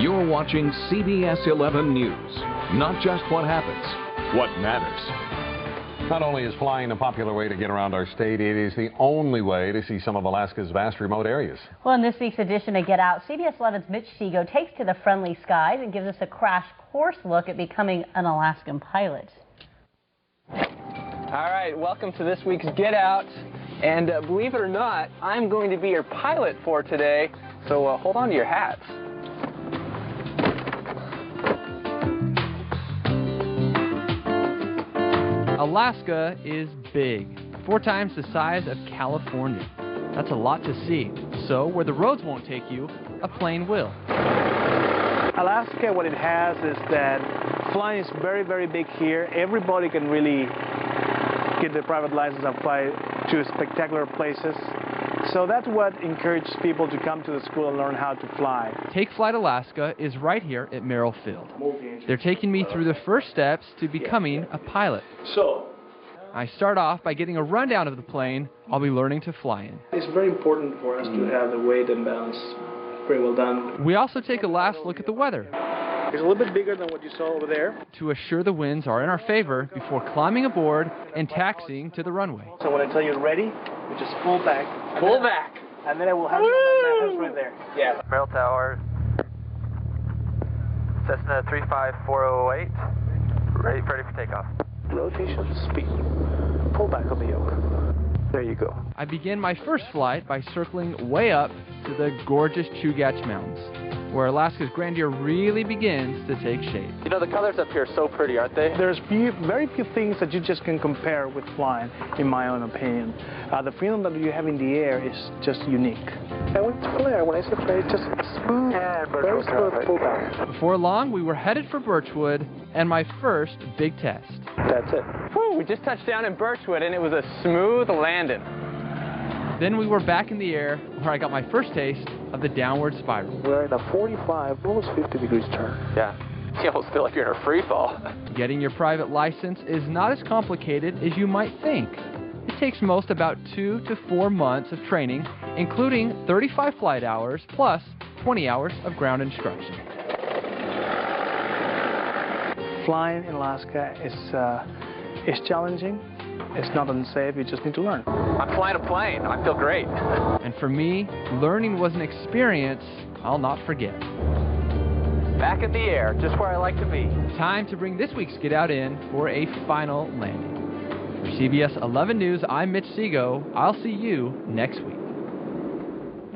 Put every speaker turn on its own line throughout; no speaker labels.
You're watching CBS 11 News. Not just what happens, what matters.
Not only is flying a popular way to get around our state, it is the only way to see some of Alaska's vast remote areas.
Well, in this week's edition of Get Out, CBS 11's Mitch Seago takes to the friendly skies and gives us a crash course look at becoming an Alaskan pilot.
All right, welcome to this week's Get Out. And believe it or not, I'm going to be your pilot for today, so hold on to your hats.
Alaska is big, 4 times the size of California. That's a lot to see. So where the roads won't take you, a plane will.
Alaska, what it has is that flying is very, very big here. Everybody can really get their private license and fly to spectacular places. So that's what encourages people to come to the school and learn how to fly.
Take Flight Alaska is right here at Merrill Field. They're taking me through the first steps to becoming a pilot.
So
I start off by getting a rundown of the plane I'll be learning to fly in.
it's very important for us to have the weight and balance very well done.
We also take a last look at the weather
It's a little bit bigger than what you saw over there.
to assure the winds are in our favor before climbing aboard and taxiing to the runway.
So when I tell you ready, you just pull back.
Pull back.
And then I will have you on that right there.
Yeah.
Merrill Tower, Cessna 35408, ready for takeoff.
Rotation, speed. Pull back on the yoke. There you go.
I begin my first flight by circling way up to the gorgeous Chugach Mountains, where Alaska's grandeur really begins to take shape.
You know, the colors up here are so pretty, aren't they?
There's very few things that you just can compare with flying, in my own opinion. The feeling that you have in the air is just unique. And when it's flare, when I say flare, it's just smooth, very smooth pullback.
Before long, we were headed for Birchwood and my first big test.
That's it.
Whew, we just touched down in Birchwood, and it was a smooth landing.
Then we were back in the air, where I got my first taste of the downward spiral.
We're in a 45, almost 50 degrees turn.
Yeah. You almost feel like you're in a free fall.
Getting your private license is not as complicated as you might think. It takes most about 2 to 4 months of training, including 35 flight hours plus 20 hours of ground instruction.
Flying in Alaska is challenging. It's not unsafe. You just need to learn.
I'm flying a plane. I feel great.
And for me, learning was an experience I'll not forget.
Back in the air, just where I like to be.
Time to bring this week's Get Out in for a final landing. For CBS 11 News, I'm Mitch Seago. I'll see you next week.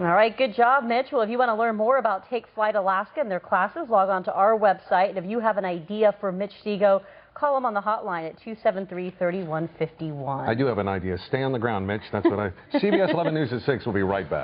All right, good job, Mitch. Well, if you want to learn more about Take Flight Alaska and their classes, log on to our website. And if you have an idea for Mitch Seago, call him on the hotline at 273-3151.
I do have an idea. Stay on the ground, Mitch. That's what CBS 11 News at 6 will be right back.